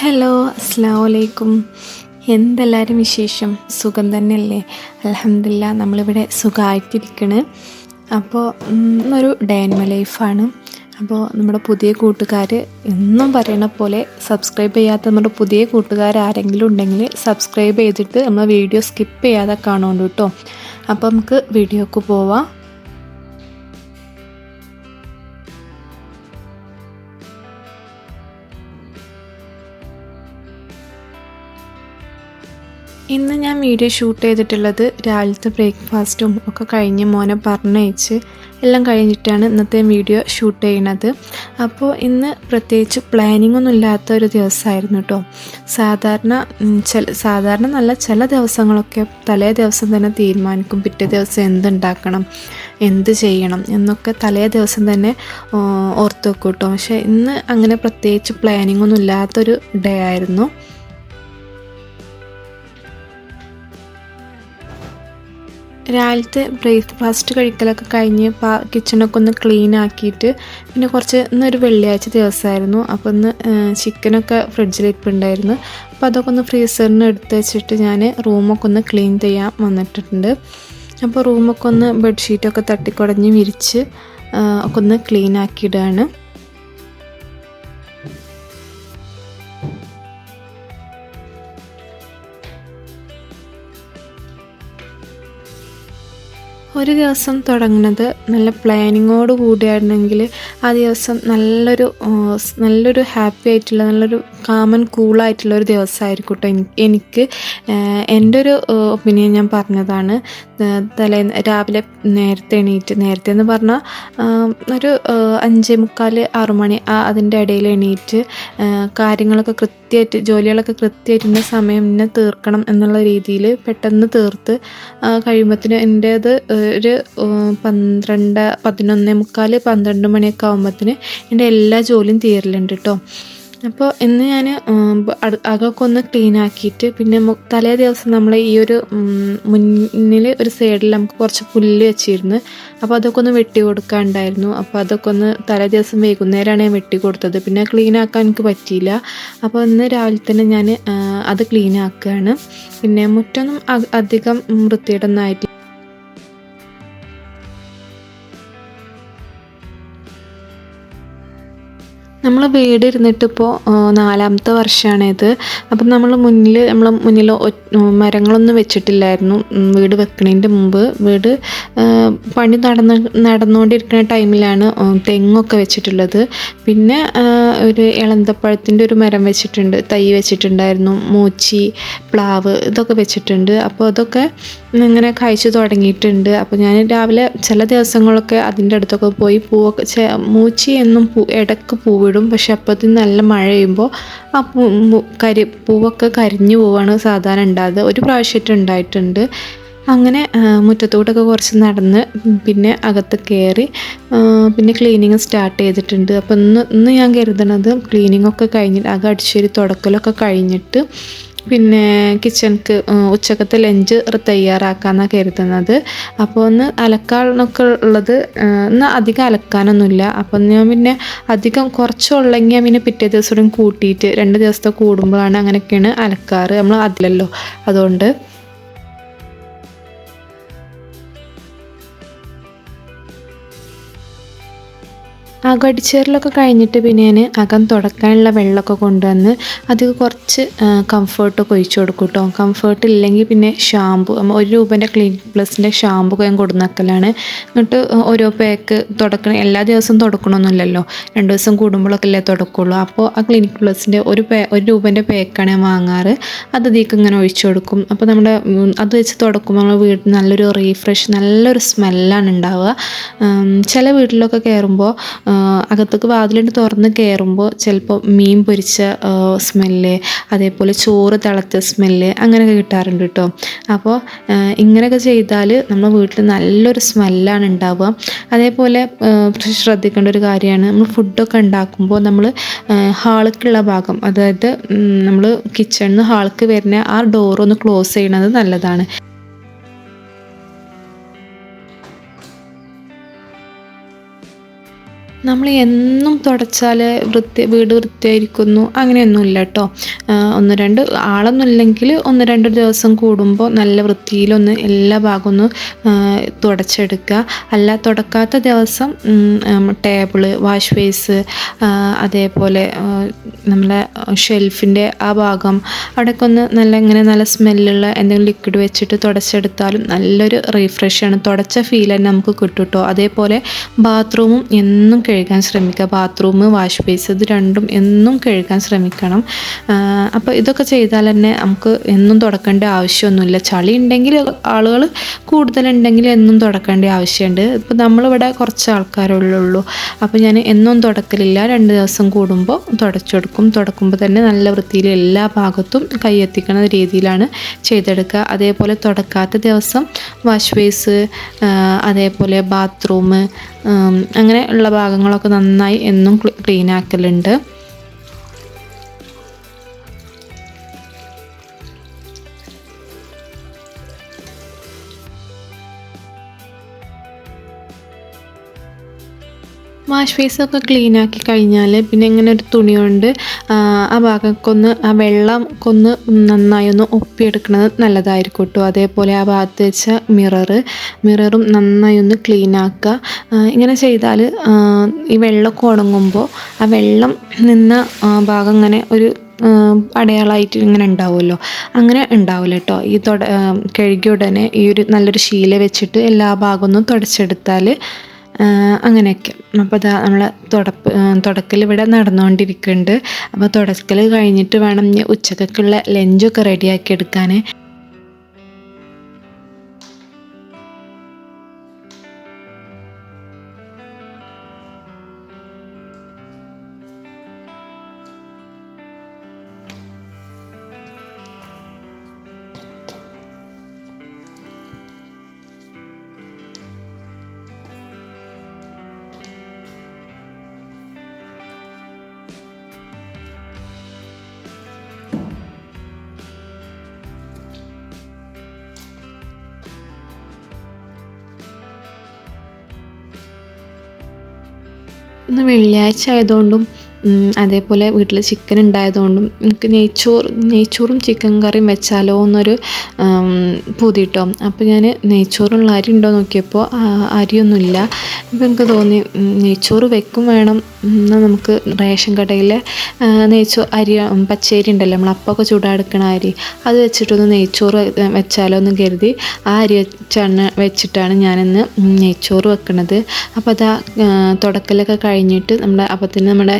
Hello, അസ്സലാമു അലൈക്കും. എന്തെല്ലാവരും വിശേഷം? സുഖം തന്നെയല്ലേ? അൽഹംദുലില്ലാ, നമ്മളിവിടെ സുഖമായിട്ടിരിക്കണ്. അപ്പോൾ ഇന്നൊരു ഡേ ഇൻ മൈ ലൈഫാണ്. അപ്പോൾ നമ്മുടെ പുതിയ കൂട്ടുകാർ എന്നും പറയണ പോലെ സബ്സ്ക്രൈബ് ചെയ്യാത്ത നമ്മുടെ പുതിയ കൂട്ടുകാർ ആരെങ്കിലും ഉണ്ടെങ്കിൽ സബ്സ്ക്രൈബ് ചെയ്തിട്ട് നമ്മൾ വീഡിയോ സ്കിപ്പ് ചെയ്യാതെ കാണുന്നുണ്ട് കേട്ടോ. അപ്പോൾ നമുക്ക് വീഡിയോക്ക് പോവാം. ഇന്ന് ഞാൻ വീഡിയോ ഷൂട്ട് ചെയ്തിട്ടുള്ളത് രാവിലത്തെ ബ്രേക്ക്ഫാസ്റ്റും ഒക്കെ കഴിഞ്ഞ് മോനെ പറഞ്ഞയച്ച് എല്ലാം കഴിഞ്ഞിട്ടാണ് ഇന്നത്തെ വീഡിയോ ഷൂട്ട് ചെയ്യണത്. അപ്പോൾ ഇന്ന് പ്രത്യേകിച്ച് പ്ലാനിംഗ് ഒന്നും ഇല്ലാത്ത ഒരു ദിവസമായിരുന്നു കേട്ടോ. സാധാരണ നല്ല ചില ദിവസങ്ങളൊക്കെ തലേ ദിവസം തന്നെ തീരുമാനിക്കും പിറ്റേ ദിവസം എന്തുണ്ടാക്കണം, എന്ത് ചെയ്യണം എന്നൊക്കെ തലേ ദിവസം തന്നെ ഓർത്ത് വെക്കും കേട്ടോ. പക്ഷേ ഇന്ന് അങ്ങനെ പ്രത്യേകിച്ച് പ്ലാനിംഗ് ഒന്നും ഇല്ലാത്തൊരു ഡേ ആയിരുന്നു. രാവിലത്തെ ബ്രേക്ക്ഫാസ്റ്റ് കഴിക്കലൊക്കെ കഴിഞ്ഞ് കിച്ചണൊക്കെ ഒന്ന് ക്ലീൻ ആക്കിയിട്ട് പിന്നെ ഇന്നൊരു വെള്ളിയാഴ്ച ദിവസമായിരുന്നു. അപ്പോൾ ഇന്ന് ചിക്കനൊക്കെ ഫ്രിഡ്ജിലിരിപ്പുണ്ടായിരുന്നു. അപ്പോൾ അതൊക്കെ ഒന്ന് ഫ്രീസറിന് എടുത്ത് വെച്ചിട്ട് ഞാൻ റൂമൊക്കെ ഒന്ന് ക്ലീൻ ചെയ്യാൻ വന്നിട്ടുണ്ട്. അപ്പോൾ റൂമൊക്കെ ഒന്ന് ബെഡ്ഷീറ്റൊക്കെ തട്ടിക്കുടഞ്ഞ് വിരിച്ച് ഒക്കെ ഒന്ന് ക്ലീൻ ആക്കിയിടുകയാണ്. ഒരു ദിവസം തുടങ്ങുന്നത് നല്ല പ്ലാനിങ്ങോട് കൂടിയായിരുന്നെങ്കിൽ ആ ദിവസം നല്ലൊരു ഹാപ്പി ആയിട്ടുള്ള നല്ലൊരു കാമൻ കൂളായിട്ടുള്ള ഒരു ദിവസമായിരിക്കും കേട്ടോ. എനിക്ക് എൻ്റെ ഒരു ഒപ്പീനിയൻ ഞാൻ പറഞ്ഞതാണ്. രാവിലെ നേരത്തെ എന്ന് പറഞ്ഞാൽ ഒരു 5:45 6 മണി അതിൻ്റെ ഇടയിൽ എണീറ്റ് കാര്യങ്ങളൊക്കെ ജോലികളൊക്കെ കൃത്യമായിട്ട് സമയം ഇന്നെ തീർക്കണം എന്നുള്ള രീതിയിൽ പെട്ടെന്ന് തീർത്ത് കഴിയുമ്പോഴത്തേന് എൻ്റേത് ഒരു 11:45 12 മണിയൊക്കെ ആകുമ്പോഴത്തേന് എൻ്റെ എല്ലാ ജോലിയും തീരലുണ്ട് കേട്ടോ. അപ്പോൾ ഇന്ന് ഞാൻ അകമൊക്കെ ഒന്ന് ക്ലീൻ ആക്കിയിട്ട് പിന്നെ തലേ ദിവസം നമ്മൾ ഈ ഒരു മുന്നിൽ ഒരു സൈഡിൽ നമുക്ക് കുറച്ച് പുല്ല് വെച്ചിരുന്നു. അപ്പോൾ അതൊക്കെ ഒന്ന് വെട്ടി കൊടുക്കാനുണ്ടായിരുന്നു. അപ്പോൾ അതൊക്കെ ഒന്ന് തലേ ദിവസം വൈകുന്നേരമാണ് ഞാൻ വെട്ടി കൊടുത്തത്. പിന്നെ ക്ലീൻ ആക്കാൻ എനിക്ക് പറ്റിയില്ല. അപ്പോൾ ഇന്ന് രാവിലെ തന്നെ ഞാൻ അത് ക്ലീൻ ആക്കുകയാണ്. പിന്നെ മുറ്റൊന്നും അധികം വൃത്തിയുടൊന്നും ആയിട്ടില്ല. നമ്മൾ വീട് ഇരുന്നിട്ടിപ്പോൾ 4ാമത്തെ വർഷമാണിത്. അപ്പം നമ്മളെ മുന്നിൽ മരങ്ങളൊന്നും വെച്ചിട്ടില്ലായിരുന്നു. വീട് വെക്കണതിൻ്റെ മുമ്പ് വീട് പണി നടന്നുകൊണ്ടിരിക്കുന്ന ടൈമിലാണ് തെങ്ങൊക്കെ വെച്ചിട്ടുള്ളത്. പിന്നെ ഒരു ഇളന്തപ്പഴത്തിൻ്റെ ഒരു മരം വെച്ചിട്ടുണ്ട്, തൈ വെച്ചിട്ടുണ്ടായിരുന്നു. മൂച്ചി, പ്ലാവ് ഇതൊക്കെ വെച്ചിട്ടുണ്ട്. അപ്പോൾ അതൊക്കെ ഇങ്ങനെ കഴിച്ചു തുടങ്ങിയിട്ടുണ്ട്. അപ്പോൾ ഞാൻ രാവിലെ ചില ദിവസങ്ങളൊക്കെ അതിൻ്റെ അടുത്തൊക്കെ പോയി മൂച്ചി എന്നും ഇടയ്ക്ക് പൂവിടും. പക്ഷെ അപ്പോഴത്തേന് നല്ല മഴ പെയ്യുമ്പോൾ ആ പൂവൊക്കെ കരിഞ്ഞു പോവാണ് സാധാരണ ഉണ്ടാകുന്നത്. ഒരു പ്രാവശ്യമായിട്ട് ഉണ്ടായിട്ടുണ്ട്. അങ്ങനെ മുറ്റത്തോട്ടൊക്കെ കുറച്ച് നടന്ന് പിന്നെ അകത്ത് കയറി പിന്നെ ക്ലീനിങ് സ്റ്റാർട്ട് ചെയ്തിട്ടുണ്ട്. അപ്പോൾ ഇന്ന് ഞാൻ കരുതണത് ക്ലീനിങ്ങൊക്കെ കഴിഞ്ഞിട്ട് അകം അടിച്ചൊരു തുടക്കലൊക്കെ കഴിഞ്ഞിട്ട് പിന്നെ കിച്ചണിക്ക് ഉച്ചക്കത്തെ ലഞ്ച് തയ്യാറാക്കാമെന്നാണ് കരുതുന്നത്. അപ്പോൾ ഒന്ന് അലക്കാനൊക്കെ ഉള്ളത് ഇന്ന് അധികം അലക്കാനൊന്നുമില്ല. അപ്പം ഞാൻ പിന്നെ അധികം കുറച്ചുള്ളെങ്കിൽ പിന്നെ പിറ്റേ ദിവസം കൂട്ടിയിട്ട് 2 ദിവസത്തെ കൂടുമ്പോഴാണ് അങ്ങനെയൊക്കെയാണ് അലക്കാറ്. നമ്മൾ അതിലല്ലോ, അതുകൊണ്ട് അകടിച്ചേറലൊക്കെ കഴിഞ്ഞിട്ട് പിന്നെ ഞാൻ അകം തുടക്കാനുള്ള വെള്ളമൊക്കെ കൊണ്ടുവന്ന് അതിൽ കുറച്ച് കംഫേർട്ടൊക്കെ ഒഴിച്ചു കൊടുക്കും കേട്ടോ. കംഫേർട്ട് ഇല്ലെങ്കിൽ പിന്നെ ഷാമ്പു 1 രൂപേൻ്റെ ക്ലിനിക് പ്ലസിൻ്റെ ഷാമ്പു ഞാൻ കൊടുന്നക്കലാണ്. എന്നിട്ട് ഓരോ പാക്ക് എല്ലാ ദിവസവും തുടക്കണമെന്നില്ലല്ലോ, 2 ദിവസം കൂടുമ്പോഴൊക്കെ അല്ലേ തുടക്കുള്ളൂ. അപ്പോൾ ആ ക്ലിനിക് പ്ലസിൻ്റെ 1 രൂപേൻ്റെ പാക്കാണ് ഞാൻ വാങ്ങാറ്. അത് ഇതിലേക്ക് ഇങ്ങനെ ഒഴിച്ചു കൊടുക്കും. അപ്പോൾ നമ്മുടെ അത് വെച്ച് തുടക്കുമ്പോൾ നമ്മൾ വീട്ടിൽ നല്ലൊരു നല്ലൊരു സ്മെല്ലാണ് ഉണ്ടാവുക. ചില വീട്ടിലൊക്കെ കയറുമ്പോൾ അകത്തേക്ക് വാതിലിട്ട് തുറന്ന് കയറുമ്പോൾ ചിലപ്പോൾ മീൻ പൊരിച്ച സ്മെല്ല്, അതേപോലെ ചോറ് തിളച്ച സ്മെല്ല് അങ്ങനെയൊക്കെ കിട്ടാറുണ്ട് കേട്ടോ. അപ്പോൾ ഇങ്ങനെയൊക്കെ ചെയ്താൽ നമ്മുടെ വീട്ടിൽ നല്ലൊരു സ്മെല്ലാണ് ഉണ്ടാവുക. അതേപോലെ ശ്രദ്ധിക്കേണ്ട ഒരു കാര്യമാണ്, നമ്മൾ ഫുഡൊക്കെ ഉണ്ടാക്കുമ്പോൾ നമ്മൾ ഹാളിലേക്കുള്ള ഭാഗം, അതായത് നമ്മൾ കിച്ചണിൽ നിന്ന് ഹാളിലേക്ക് വരുന്ന ആ ഡോറൊന്ന് ക്ലോസ് ചെയ്യണത് നല്ലതാണ്. നമ്മൾ എന്നും തുടച്ചാൽ വീട് വൃത്തിയായിരിക്കുന്നു അങ്ങനെയൊന്നുമില്ല കേട്ടോ. ഒന്ന് രണ്ട് ആളൊന്നും ഇല്ലെങ്കിൽ 1-2 ദിവസം കൂടുമ്പോൾ നല്ല വൃത്തിയിലൊന്ന് എല്ലാ ഭാഗവും ഒന്ന് തുടച്ചെടുക്കുക. അല്ല തുടക്കാത്ത ദിവസം ടേബിള്, വാഷ് ബേസ്, അതേപോലെ നമ്മളെ ഷെൽഫിൻ്റെ ആ ഭാഗം അവിടെയൊക്കെ ഒന്ന് നല്ല സ്മെല്ലുള്ള എന്തെങ്കിലും ലിക്വിഡ് വെച്ചിട്ട് തുടച്ചെടുത്താലും നല്ലൊരു റീഫ്രഷാണ്. തുടച്ച ഫീൽ തന്നെ നമുക്ക് കിട്ടും കേട്ടോ. അതേപോലെ ബാത്റൂമും എന്നും കഴുകാൻ ശ്രമിക്കുക. ബാത്റൂം, വാഷ് ബേസ് ഇത് രണ്ടും എന്നും കഴുകാൻ ശ്രമിക്കണം. അപ്പോൾ ഇതൊക്കെ ചെയ്താൽ തന്നെ നമുക്ക് എന്നും തുടക്കേണ്ട ആവശ്യമൊന്നുമില്ല. ചളി ഉണ്ടെങ്കിൽ ആളുകൾ കൂടുതലുണ്ടെങ്കിൽ എന്നും തുടക്കേണ്ട ആവശ്യമുണ്ട്. ഇപ്പോൾ നമ്മളിവിടെ കുറച്ച് ആൾക്കാരുള്ളൂ. അപ്പോൾ ഞാൻ എന്നും തുടക്കലില്ല, 2 ദിവസം കൂടുമ്പോൾ തുടച്ചു കൊടുക്കും. തുടക്കുമ്പോൾ തന്നെ നല്ല വൃത്തിയിൽ എല്ലാ ഭാഗത്തും കൈയെത്തിക്കുന്ന രീതിയിലാണ് ചെയ്തെടുക്കുക. അതേപോലെ തുടക്കാത്ത ദിവസം വാഷ് ബേസ്, അതേപോലെ ബാത്റൂം, അങ്ങനെ ഉള്ള ഭാഗങ്ങളൊക്കെ നന്നായി എന്നും ക്ലീൻ ആക്കലുണ്ട്. വാഷ് ബേസൊക്കെ ക്ലീനാക്കി കഴിഞ്ഞാൽ പിന്നെ ഇങ്ങനെ ഒരു തുണി കൊണ്ട് ആ ഭാഗമൊക്കെ ആ വെള്ളമൊക്കെ നന്നായി ഒന്ന് ഒപ്പിയെടുക്കുന്നത് നല്ലതായിരിക്കും കേട്ടോ. അതേപോലെ ആ ഭാഗത്ത് വെച്ച മിററും നന്നായി ഒന്ന് ക്ലീനാക്കുക. ഇങ്ങനെ ചെയ്താൽ ഈ വെള്ളമൊക്കെ ഉണങ്ങുമ്പോൾ ആ വെള്ളം നിന്ന ഭാഗം ഇങ്ങനെ ഒരു അടയാളമായിട്ട് ഇങ്ങനെ ഉണ്ടാവുമല്ലോ, അങ്ങനെ ഉണ്ടാവില്ല കേട്ടോ. ഈ കഴുകിയ ഉടനെ ഈ ഒരു നല്ലൊരു ശീല വെച്ചിട്ട് എല്ലാ ഭാഗമൊന്നും തുടച്ചെടുത്താൽ അങ്ങനെയൊക്കെ. അപ്പോൾ ഇതാ നമ്മൾ തുടക്കൽ ഇവിടെ നടന്നുകൊണ്ടിരിക്കുന്നുണ്ട്. അപ്പോൾ തുടക്കൽ കഴിഞ്ഞിട്ട് വേണം ഉച്ചക്കൊക്കെയുള്ള ലഞ്ചൊക്കെ റെഡിയാക്കി എടുക്കാൻ. ഇന്ന് വെള്ളിയാഴ്ച ആയതുകൊണ്ടും അതേപോലെ വീട്ടിൽ ചിക്കൻ ഉണ്ടായതുകൊണ്ടും എനിക്ക് നെയ്ച്ചോറും ചിക്കൻ കറിയും വെച്ചാലോ എന്നൊരു പൂതി കേട്ടോ. അപ്പോൾ ഞാൻ നെയ്ച്ചോറുള്ള അരി ഉണ്ടോ നോക്കിയപ്പോൾ അരിയൊന്നുമില്ല. അപ്പോൾ എനിക്ക് തോന്നി നെയ്ച്ചോറ് വെക്കും വേണം, എന്നാൽ നമുക്ക് റേഷൻ കടയിലെ അരി പച്ചരി ഉണ്ടല്ലോ, നമ്മൾ അപ്പമൊക്കെ ചൂടാടുക്കണ അരി, അത് വെച്ചിട്ടൊന്ന് നെയ്ച്ചോറ് വെച്ചാലോ എന്ന് കരുതി ആ അരി വെച്ചിട്ടാണ് ഞാനിന്ന് നെയ്ച്ചോറ് വെക്കണത്. അപ്പോൾ അതാ തുടക്കലൊക്കെ കഴിഞ്ഞിട്ട് അപ്പത്തിന് നമ്മുടെ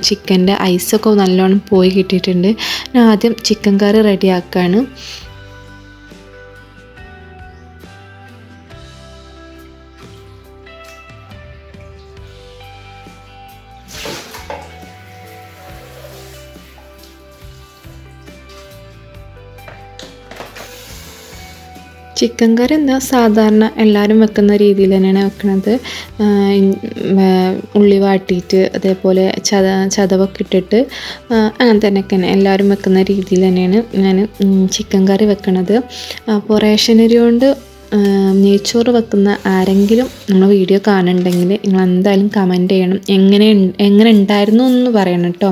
ചിക്കൻ്റെ ഐസൊക്കെ നല്ലോണം പോയി കിട്ടിയിട്ടുണ്ട്. ഞാൻ ആദ്യം ചിക്കൻ കറി റെഡിയാക്കുകയാണ്. ചിക്കൻ കറി എന്താ സാധാരണ എല്ലാവരും വെക്കുന്ന രീതിയിൽ തന്നെയാണ് വെക്കുന്നത്. ഉള്ളി വാട്ടിയിട്ട് അതേപോലെ ചതവൊക്കെ ഇട്ടിട്ട് അങ്ങനെ തന്നെയൊക്കെ എല്ലാവരും വെക്കുന്ന രീതിയിൽ തന്നെയാണ് ഞാൻ ചിക്കൻ കറി വെക്കുന്നത്. അപ്പോൾ റേഷൻ അരി കൊണ്ട് നെയ്ച്ചോറ് വെക്കുന്ന ആരെങ്കിലും നമ്മൾ വീഡിയോ കാണുന്നുണ്ടെങ്കിൽ നിങ്ങൾ എന്തായാലും കമൻറ്റ് ചെയ്യണം, എങ്ങനെ ഉണ്ടായിരുന്നു എന്ന് പറയണം കേട്ടോ.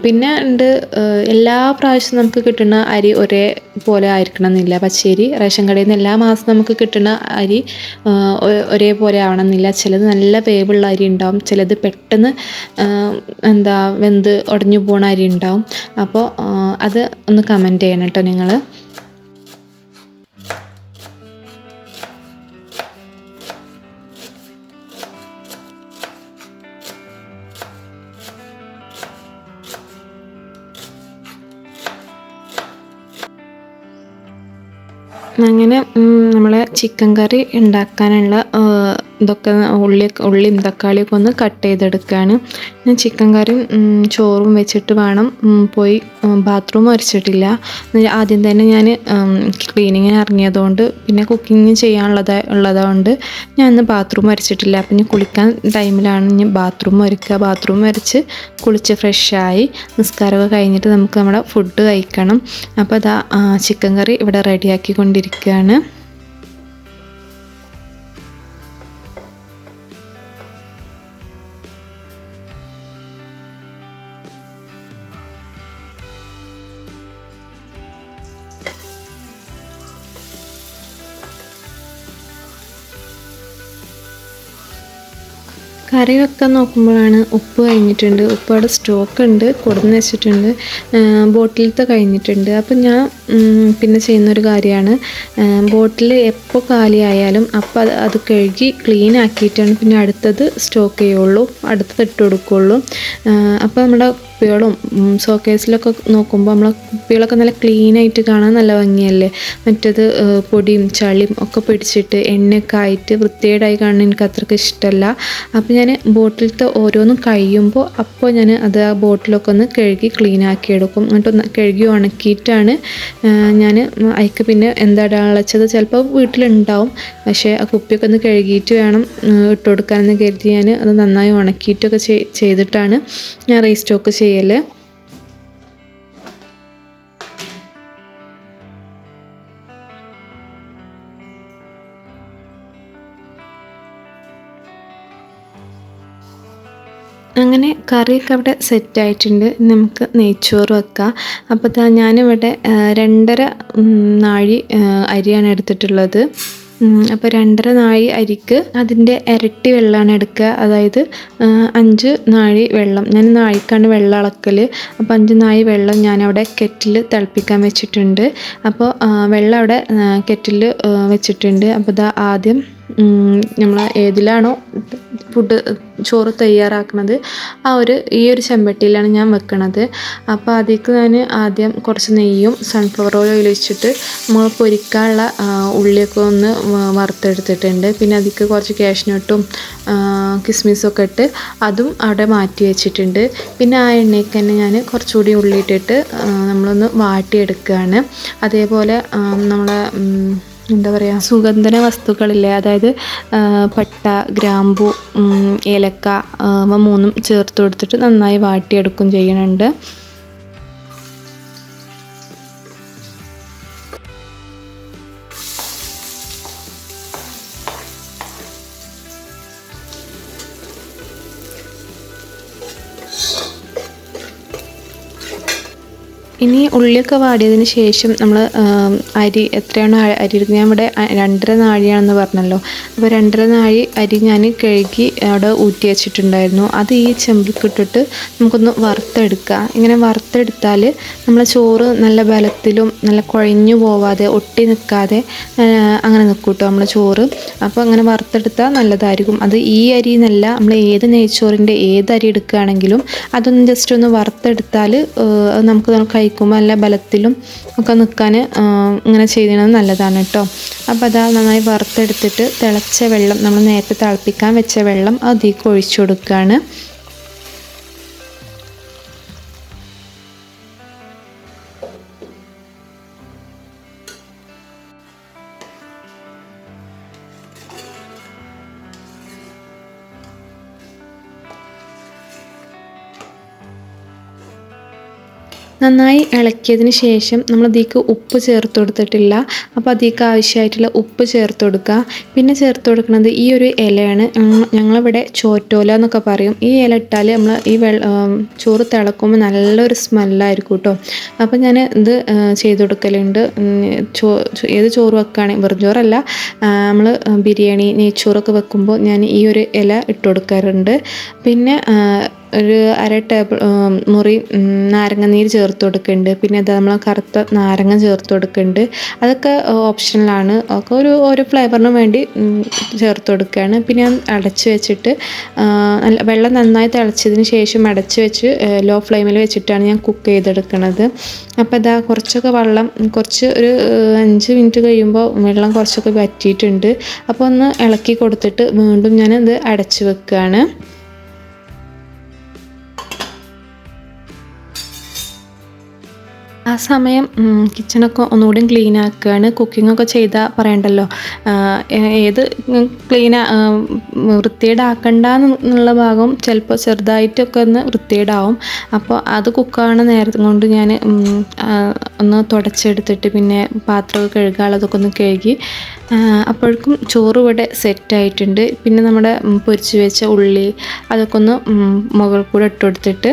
പിന്നെ ഉണ്ട് എല്ലാ പ്രാവശ്യവും നമുക്ക് കിട്ടുന്ന അരി ഒരേപോലെ ആയിരിക്കണം എന്നില്ല. പച്ചരി റേഷൻ കടയിൽ നിന്ന് എല്ലാ മാസം നമുക്ക് കിട്ടുന്ന അരി ഒരേപോലെ ആവണമെന്നില്ല. ചിലത് നല്ല വേവുള്ള അരി ഉണ്ടാവും, ചിലത് പെട്ടെന്ന് വെന്ത് ഉടഞ്ഞു പോണ അരി ഉണ്ടാവും. അപ്പോൾ അത് ഒന്ന് കമൻറ്റ് ചെയ്യണം കേട്ടോ നിങ്ങൾ. അങ്ങനെ നമ്മൾ ചിക്കൻ കറി ഉണ്ടാക്കാനുള്ള ഇതൊക്കെ ഉള്ളിയും തക്കാളിയൊക്കെ ഒന്ന് കട്ട് ചെയ്തെടുക്കുകയാണ്. ഞാൻ ചിക്കൻ കറിയും ചോറും വെച്ചിട്ട് വേണം പോയി ബാത്റൂം വരച്ചിട്ടില്ല. ആദ്യം തന്നെ ഞാൻ ക്ലീനിങ്ങിന് ഇറങ്ങിയതുകൊണ്ട് പിന്നെ കുക്കിങ് ഉള്ളതുകൊണ്ട് ഞാൻ ഇന്ന് ബാത്റൂം വരച്ചിട്ടില്ല. അപ്പം ഞാൻ കുളിക്കാൻ ടൈമിലാണ് ഞാൻ ബാത്റൂം വരയ്ക്കുക. ബാത്റൂം വരച്ച് കുളിച്ച് ഫ്രഷായി നിസ്കാരമൊക്കെ കഴിഞ്ഞിട്ട് നമുക്ക് നമ്മുടെ ഫുഡ് കഴിക്കണം. അപ്പോൾ അതാ ചിക്കൻ കറി ഇവിടെ റെഡിയാക്കിക്കൊണ്ടിരിക്കുകയാണ്. കറി വെക്കാൻ നോക്കുമ്പോഴാണ് ഉപ്പ് കഴിഞ്ഞിട്ടുണ്ട്. ഉപ്പ് അവിടെ സ്റ്റോക്ക് ഉണ്ട്, കൊടുന്ന് വെച്ചിട്ടുണ്ട്, ബോട്ടിലത്തെ കഴിഞ്ഞിട്ടുണ്ട്. അപ്പം ഞാൻ പിന്നെ ചെയ്യുന്നൊരു കാര്യമാണ്, ബോട്ടിൽ എപ്പോൾ കാലിയായാലും അപ്പോൾ അത് കഴുകി ക്ലീൻ ആക്കിയിട്ടാണ് പിന്നെ അടുത്തത് സ്റ്റോക്ക് ചെയ്യുള്ളൂ, അടുത്തത് ഇട്ട് കൊടുക്കുകയുള്ളൂ. അപ്പോൾ നമ്മുടെ കുപ്പികളും ഷോക്കേസിലൊക്കെ നോക്കുമ്പോൾ നമ്മളെ കുപ്പികളൊക്കെ നല്ല ക്ലീനായിട്ട് കാണാൻ നല്ല ഭംഗിയല്ലേ. മറ്റേത് പൊടിയും ചളിയും ഒക്കെ പിടിച്ചിട്ട് എണ്ണയൊക്കെ ആയിട്ട് വൃത്തികേടായി കാണാൻ എനിക്ക് അത്രയ്ക്ക് ഇഷ്ടമല്ല. അപ്പോൾ ഞാൻ ബോട്ടിലത്തെ ഓരോന്നും കഴിയുമ്പോൾ അപ്പോൾ ഞാൻ അത് ആ ബോട്ടിലൊക്കെ ഒന്ന് കഴുകി ക്ലീൻ ആക്കി എടുക്കും. എന്നിട്ട് കഴുകി ഉണക്കിയിട്ടാണ് ഞാൻ അതിക്ക് പിന്നെ എന്താ ഇടാനുള്ള വെച്ചത് ചിലപ്പോൾ വീട്ടിലുണ്ടാവും, പക്ഷേ ആ കുപ്പിയൊക്കെ ഒന്ന് കഴുകിയിട്ട് വേണം ഇട്ട് കൊടുക്കാനെന്ന് കരുതി ഞാൻ അത് നന്നായി ഉണക്കിയിട്ടൊക്കെ ചെയ്തിട്ടാണ് ഞാൻ റീസ്റ്റോക്ക് ചെയ്യൽ. അങ്ങനെ കറിയൊക്കെ അവിടെ സെറ്റായിട്ടുണ്ട്. നമുക്ക് നെയ്ച്ചോറ് വെക്കാം. അപ്പോൾ ഞാനിവിടെ 2.5 നാഴി അരിയാണ് എടുത്തിട്ടുള്ളത്. അപ്പോൾ 2.5 നാഴി അരിക്ക് അതിൻ്റെ ഇരട്ടി വെള്ളമാണ് എടുക്കുക. അതായത് 5 നാഴി വെള്ളം. ഞാൻ നാഴിക്കാണ് വെള്ളം അളക്കൽ. അപ്പോൾ 5 നാഴി വെള്ളം ഞാനവിടെ കെറ്റിൽ തിളപ്പിക്കാൻ വെച്ചിട്ടുണ്ട്. അപ്പോൾ വെള്ളം അവിടെ കെറ്റിൽ വെച്ചിട്ടുണ്ട്. അപ്പോൾ ആദ്യം നമ്മൾ ഏതിലാണോ ചോറ് തയ്യാറാക്കുന്നത് ഈ ഒരു ചെമ്പട്ടിയിലാണ് ഞാൻ വെക്കണത്. അപ്പോൾ അതിലേക്ക് ഞാൻ ആദ്യം കുറച്ച് നെയ്യും സൺഫ്ലവർ ഓയിൽ ഒഴിച്ചിട്ട് നമ്മൾ പൊരിക്കാനുള്ള ഉള്ളിയൊക്കെ ഒന്ന് വറുത്തെടുത്തിട്ടുണ്ട്. പിന്നെ അതിലേക്ക് കുറച്ച് കാഷ്നട്ടും കിസ്മിസൊക്കെ ഇട്ട് അതും അവിടെ മാറ്റി വെച്ചിട്ടുണ്ട്. പിന്നെ ആ എണ്ണയ്ക്ക് തന്നെ ഞാൻ കുറച്ചുകൂടി ഉള്ളിയിട്ടിട്ട് നമ്മളൊന്ന് വാട്ടിയെടുക്കുകയാണ്. അതേപോലെ നമ്മളെ എന്താ പറയുക, സുഗന്ധന വസ്തുക്കളില്ലേ, അതായത് പട്ട, ഗ്രാമ്പു, ഏലക്ക, അവ 3ഉം ചേർത്ത് കൊടുത്തിട്ട് നന്നായി വാട്ടിയെടുക്കും ചെയ്യുന്നുണ്ട്. ഇനി ഉള്ളിയൊക്കെ വാടിയതിന് ശേഷം നമ്മൾ അരി എത്രയാണോ അരി എടുക്കുന്നത്, ഞാൻ ഇവിടെ 2.5 നാഴിയാണെന്ന് പറഞ്ഞല്ലോ. അപ്പോൾ 2.5 നാഴി അരി ഞാൻ കഴുകി അവിടെ ഊറ്റി വെച്ചിട്ടുണ്ടായിരുന്നു. അത് ഈ ചെമ്പിലേക്ക് ഇട്ടിട്ട് നമുക്കൊന്ന് വറുത്തെടുക്കുക. ഇങ്ങനെ വറുത്തെടുത്താൽ നമ്മളെ ചോറ് നല്ല ബലത്തിലും നല്ല കുഴഞ്ഞു പോവാതെ ഒട്ടി നിൽക്കാതെ അങ്ങനെ നിൽക്കും കേട്ടോ നമ്മളെ ചോറ്. അപ്പോൾ അങ്ങനെ വറുത്തെടുത്താൽ നല്ലതായിരിക്കും. അത് ഈ അരി എന്നല്ല, നമ്മൾ ഏത് നെയ്ച്ചോറിൻ്റെ ഏത് അരി എടുക്കുകയാണെങ്കിലും അതൊന്ന് ജസ്റ്റ് ഒന്ന് വറുത്തെടുത്താൽ നമുക്ക് കഴിക്കുമ്പോൾ നല്ല ബലത്തിലും ഒക്കെ നിൽക്കാൻ ഇങ്ങനെ ചെയ്യുന്നത് നല്ലതാണ് കേട്ടോ. അപ്പോൾ അത് നന്നായി വറുത്തെടുത്തിട്ട് തിളച്ച വെള്ളം, നമ്മൾ നേരത്തെ തിളപ്പിക്കാൻ വെച്ച വെള്ളം അതിലേക്ക് ഒഴിച്ചു കൊടുക്കുകയാണ്. നന്നായി ഇളക്കിയതിന് ശേഷം നമ്മൾ അതിലേക്ക് ഉപ്പ് ചേർത്ത് കൊടുത്തിട്ടില്ല. അപ്പോൾ അതിലേക്ക് ആവശ്യമായിട്ടുള്ള ഉപ്പ് ചേർത്ത് കൊടുക്കുക. പിന്നെ ചേർത്ത് കൊടുക്കുന്നത് ഈ ഒരു ഇലയാണ്. ഞങ്ങളിവിടെ ചോറ്റോല എന്നൊക്കെ പറയും. ഈ ഇല ഇട്ടാൽ നമ്മൾ ഈ ചോറ് തിളക്കുമ്പോൾ നല്ലൊരു സ്മെല്ലായിരിക്കും കേട്ടോ. അപ്പോൾ ഞാൻ ഇത് ചെയ്ത് കൊടുക്കലുണ്ട്. ഏത് ചോറ് വെക്കുകയാണെങ്കിൽ, വെറും ചോറല്ല, നമ്മൾ ബിരിയാണി നെയ്ച്ചോറൊക്കെ വെക്കുമ്പോൾ ഞാൻ ഈ ഒരു ഇല ഇട്ട് കൊടുക്കാറുണ്ട്. പിന്നെ ഒരു 1/2 ടേബിൾ മുറി നാരങ്ങ നീര് ചേർത്ത് കൊടുക്കുന്നുണ്ട്. പിന്നെ അത് നമ്മൾ കറുത്ത നാരങ്ങ ചേർത്ത് കൊടുക്കുന്നുണ്ട്. അതൊക്കെ ഓപ്ഷണലാണ്, ഒക്കെ ഓരോ ഫ്ലേവറിന് വേണ്ടി ചേർത്ത് കൊടുക്കുകയാണ്. പിന്നെ ഞാൻ അടച്ച് വെച്ചിട്ട് വെള്ളം നന്നായി തിളച്ചതിന് ശേഷം അടച്ച് വെച്ച് ലോ ഫ്ലെയിമിൽ വെച്ചിട്ടാണ് ഞാൻ കുക്ക് ചെയ്തെടുക്കുന്നത്. അപ്പോൾ ഇതാ കുറച്ചൊക്കെ വെള്ളം, ഒരു 5 മിനിറ്റ് കഴിയുമ്പോൾ വെള്ളം കുറച്ചൊക്കെ വറ്റിയിട്ടുണ്ട്. അപ്പോൾ ഒന്ന് ഇളക്കി കൊടുത്തിട്ട് വീണ്ടും ഞാനത് അടച്ച് വെക്കുകയാണ്. ആ സമയം കിച്ചണൊക്കെ ഒന്നുകൂടി ക്ലീൻ ആക്കുകയാണ്. കുക്കിങ്ങൊക്കെ ചെയ്താൽ പറയണ്ടല്ലോ, ഏത് വൃത്തികേടാക്കണ്ടെന്നുള്ള ഭാഗം ചിലപ്പോൾ ചെറുതായിട്ടൊക്കെ ഒന്ന് വൃത്തികേടാവും. അപ്പോൾ അത് കുക്കാവുന്ന നേരം കൊണ്ട് ഞാൻ ഒന്ന് തുടച്ചെടുത്തിട്ട് പിന്നെ പാത്രമൊക്കെ കഴുകാനുള്ളതൊക്കെ ഒന്ന് കഴുകി അപ്പോഴേക്കും ചോറ് ഇവിടെ സെറ്റായിട്ടുണ്ട്. പിന്നെ നമ്മുടെ പൊരിച്ച് വെച്ച ഉള്ളി അതൊക്കെ ഒന്ന് മുകളിൽ കൂടെ ഇട്ട് കൊടുത്തിട്ട്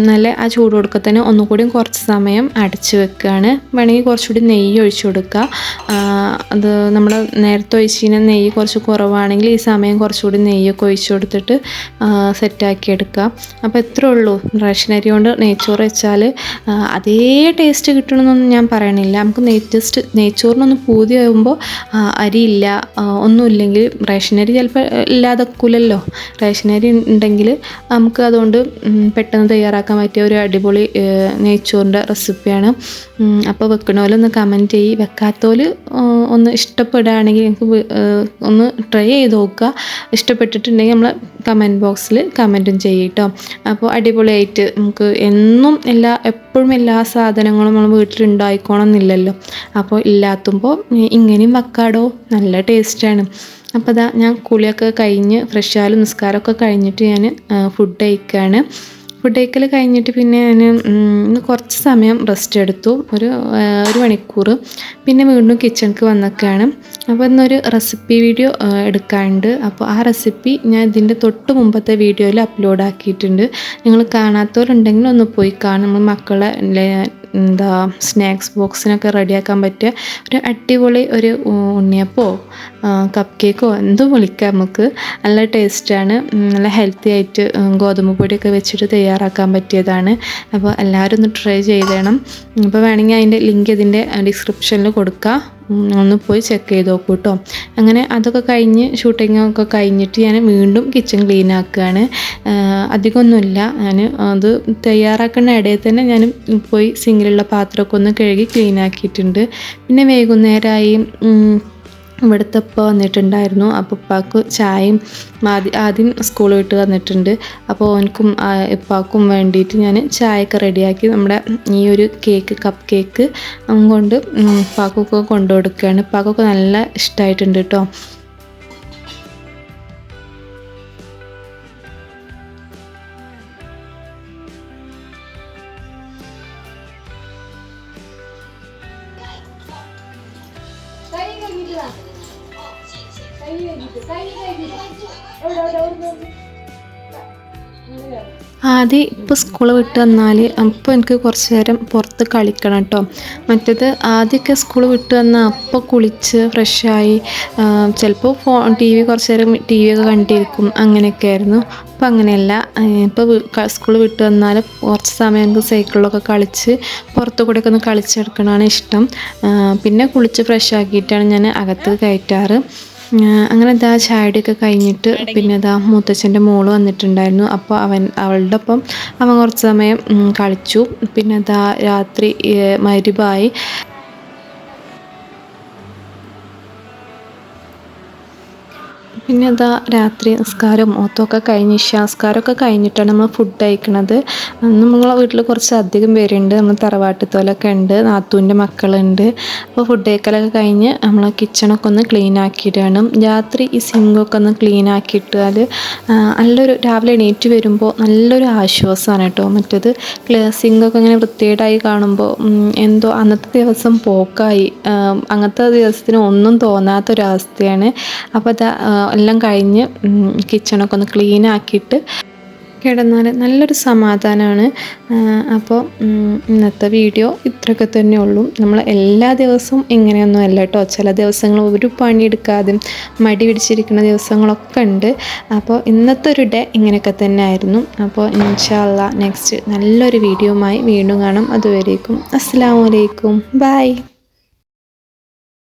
നല്ല ആ ചൂട് കൊടുക്കുക തന്നെ ഒന്നുകൂടി കുറച്ച് സമയം അടച്ച് വെക്കുകയാണ്. വേണമെങ്കിൽ കുറച്ചുകൂടി നെയ്യ് ഒഴിച്ചു കൊടുക്കുക. അത് നമ്മൾ നേരത്തെ ഒഴിച്ചിന് നെയ്യ് കുറച്ച് കുറവാണെങ്കിൽ ഈ സമയം കുറച്ചുകൂടി നെയ്യൊക്കെ ഒഴിച്ചു കൊടുത്തിട്ട് സെറ്റാക്കി എടുക്കുക. അപ്പോൾ ഇത്രേ ഉള്ളൂ. റേഷൻ അരി കൊണ്ട് നെയ്ച്ചോറ് വെച്ചാൽ അതേ ടേസ്റ്റ് കിട്ടണമെന്നൊന്നും ഞാൻ പറയണില്ല. നമുക്ക് നെയ്ച്ചോറിനൊന്ന് പൂതിയാകുമ്പോൾ അരിയില്ല ഒന്നുമില്ലെങ്കിൽ റേഷൻ അരി ചിലപ്പോൾ ഇല്ലാതെക്കൂലല്ലോ. റേഷൻ അരി ഉണ്ടെങ്കിൽ നമുക്ക് അതുകൊണ്ട് പെട്ടെന്ന് തയ്യാറാക്കാൻ പറ്റിയ ഒരു അടിപൊളി നെയ്ച്ചോറിൻ്റെ റെസിപ്പിയാണ്. അപ്പോൾ വെക്കണോലൊന്ന് കമൻറ്റ് ചെയ്യ്, വെക്കാത്തോല് ഒന്ന് ഇഷ്ടപ്പെടുകയാണെങ്കിൽ എനിക്ക് ഒന്ന് ട്രൈ ചെയ്ത് നോക്കുക. ഇഷ്ടപ്പെട്ടിട്ടുണ്ടെങ്കിൽ നമ്മൾ കമൻറ്റ് ബോക്സിൽ കമൻറ്റും ചെയ്യും കേട്ടോ. അപ്പോൾ അടിപൊളിയായിട്ട് നമുക്ക് എപ്പോഴും എല്ലാ സാധനങ്ങളും നമ്മൾ വീട്ടിലുണ്ടായിക്കോണമെന്നില്ലല്ലോ. അപ്പോൾ ഇല്ലാത്തുമ്പോൾ ഇങ്ങനെയും വെക്കാടോ, നല്ല ടേസ്റ്റാണ്. അപ്പോൾ അതാ ഞാൻ കുളിയൊക്കെ കഴിഞ്ഞ് ഫ്രഷായാലും നിസ്കാരമൊക്കെ കഴിഞ്ഞിട്ട് ഞാൻ ഫുഡ് കഴിക്കുകയാണ്. ഫുഡ് കഴിക്കൽ കഴിഞ്ഞിട്ട് പിന്നെ ഞാൻ ഇന്ന് കുറച്ച് സമയം റെസ്റ്റ് എടുത്തു, ഒരു മണിക്കൂർ. പിന്നെ വീണ്ടും കിച്ചണിക്ക് വന്നൊക്കെയാണ്. അപ്പോൾ ഇന്നൊരു റെസിപ്പി വീഡിയോ എടുക്കാനുണ്ട്. അപ്പോൾ ആ റെസിപ്പി ഞാൻ ഇതിൻ്റെ തൊട്ട് മുമ്പത്തെ വീഡിയോയിൽ അപ്ലോഡ് ആക്കിയിട്ടുണ്ട്. നിങ്ങൾ കാണാത്തവരുണ്ടെങ്കിൽ ഒന്ന് പോയി കാണും. നമ്മൾ മക്കളെ സ്നാക്സ് ബോക്സിനൊക്കെ റെഡിയാക്കാൻ പറ്റിയ ഒരു അടിപൊളി ഒരു ഉണ്ണിയപ്പോ കപ്പ് കേക്കോ എന്തും വിളിക്കാം നമുക്ക്. നല്ല ടേസ്റ്റാണ്, നല്ല ഹെൽത്തി ആയിട്ട് ഗോതമ്പ് പൊടിയൊക്കെ വെച്ചിട്ട് തയ്യാറാക്കാൻ പറ്റിയതാണ്. അപ്പോൾ എല്ലാവരും ഒന്ന് ട്രൈ ചെയ്തേണം. അപ്പോൾ വേണമെങ്കിൽ അതിൻ്റെ ലിങ്ക് ഇതിൻ്റെ ഡിസ്ക്രിപ്ഷനിൽ കൊടുക്കുക, ഒന്ന് പോയി ചെക്ക് ചെയ്ത് നോക്കൂ കേട്ടോ. അങ്ങനെ അതൊക്കെ കഴിഞ്ഞ് ഷൂട്ടിങ്ങൊക്കെ കഴിഞ്ഞിട്ട് ഞാൻ വീണ്ടും കിച്ചൺ ക്ലീൻ ആക്കുകയാണ്. അധികമൊന്നുമില്ല, ഞാൻ അത് തയ്യാറാക്കുന്ന ഇടയിൽ തന്നെ ഞാൻ പോയി സിങ്കിലുള്ള പാത്രമൊക്കെ ഒന്ന് കഴുകി ക്ലീൻ ആക്കിയിട്ടുണ്ട്. പിന്നെ വൈകുന്നേരമായി ഇവിടുത്തെ ഉപ്പ വന്നിട്ടുണ്ടായിരുന്നു. അപ്പോൾ ഉപ്പാക്ക് ചായയും ആദ്യം സ്കൂൾ വിട്ട് വന്നിട്ടുണ്ട്. അപ്പോൾ ഓനക്കും ഉപ്പാക്കും വേണ്ടിയിട്ട് ഞാൻ ചായയൊക്കെ റെഡിയാക്കി നമ്മുടെ ഈ ഒരു കപ്പ് കേക്ക് കൊണ്ട് ഉപ്പാക്കൊക്കെ കൊണ്ടു കൊടുക്കുകയാണ്. ഉപ്പാക്കൊക്കെ നല്ല ഇഷ്ടമായിട്ടുണ്ട് കേട്ടോ. ആദ്യം ഇപ്പോൾ സ്കൂൾ വിട്ട് വന്നാൽ അപ്പോൾ എനിക്ക് കുറച്ച് നേരം പുറത്ത് കളിക്കണം കേട്ടോ. മറ്റേത് ആദ്യമൊക്കെ സ്കൂൾ വിട്ട് വന്നാൽ അപ്പോൾ കുളിച്ച് ഫ്രഷായി ചിലപ്പോൾ ടി വി കുറച്ച് നേരം ടി വി ഒക്കെ കണ്ടിരിക്കും, അങ്ങനെയൊക്കെ ആയിരുന്നു. അപ്പോൾ അങ്ങനെയല്ല. ഇപ്പോൾ സ്കൂൾ വിട്ട് വന്നാൽ കുറച്ച് സമയം എനിക്ക് സൈക്കിളിലൊക്കെ കളിച്ച് പുറത്തു കൂടെയൊക്കെ ഒന്ന് കളിച്ചെടുക്കണതാണ് ഇഷ്ടം. പിന്നെ കുളിച്ച് ഫ്രഷാക്കിയിട്ടാണ് ഞാൻ അകത്ത് കയറ്റാറ്. അങ്ങനെ ചായയുടെയൊക്കെ കഴിഞ്ഞിട്ട് പിന്നെ മൂത്തച്ഛൻ്റെ മോള് വന്നിട്ടുണ്ടായിരുന്നു. അപ്പോൾ അവളുടെ ഒപ്പം അവൻ കുറച്ച് സമയം കളിച്ചു. പിന്നെ രാത്രി മഗ്‌രിബായി. പിന്നെ രാത്രി നിസ്കാരം ഓത്തൊക്കെ കഴിഞ്ഞ് നിസ്കാരമൊക്കെ കഴിഞ്ഞിട്ടാണ് നമ്മൾ ഫുഡ് കഴിക്കണത്. നമ്മളെ വീട്ടിൽ കുറച്ച് അധികം പേരുണ്ട്. നമ്മൾ തറവാട്ടത്തോലൊക്കെ ഉണ്ട്, നാത്തൂൻ്റെ മക്കളുണ്ട്. അപ്പോൾ ഫുഡ് കഴിക്കലൊക്കെ കഴിഞ്ഞ് നമ്മൾ കിച്ചണൊക്കെ ഒന്ന് ക്ലീൻ ആക്കിയിട്ടാണ്. രാത്രി ഈ സിങ്കൊക്കെ ഒന്ന് ക്ലീൻ ആക്കിയിട്ടാൽ രാവിലെ എണീറ്റ് വരുമ്പോൾ നല്ലൊരു ആശ്വാസമാണ് കേട്ടോ. മറ്റേത് സിങ്കൊക്കെ ഇങ്ങനെ വൃത്തികേടായി കാണുമ്പോൾ എന്തോ അന്നത്തെ ദിവസം പോക്കായി, അങ്ങനത്തെ ദിവസത്തിന് ഒന്നും തോന്നാത്തൊരവസ്ഥയാണ്. അപ്പോൾ എല്ലാം കഴിഞ്ഞ് കിച്ചണൊക്കെ ഒന്ന് ക്ലീൻ ആക്കിയിട്ട് കിടന്നാൽ നല്ലൊരു സമാധാനമാണ്. അപ്പോൾ ഇന്നത്തെ വീഡിയോ ഇത്രയൊക്കെ തന്നെ ഉള്ളൂ. നമ്മൾ എല്ലാ ദിവസവും ഇങ്ങനെയൊന്നും അല്ല കേട്ടോ. ചില ദിവസങ്ങൾ ഒരു പണിയെടുക്കാതെ മടി പിടിച്ചിരിക്കുന്ന ദിവസങ്ങളൊക്കെ ഉണ്ട്. അപ്പോൾ ഇന്നത്തെ ഒരു ഡേ ഇങ്ങനെയൊക്കെ തന്നെ ആയിരുന്നു. അപ്പോൾ ഇൻഷാ അല്ലാഹ് നെക്സ്റ്റ് നല്ലൊരു വീഡിയോയുമായി വീണ്ടും കാണാം. അതുവരേക്കും അസ്സലാമു അലൈക്കും, ബൈ.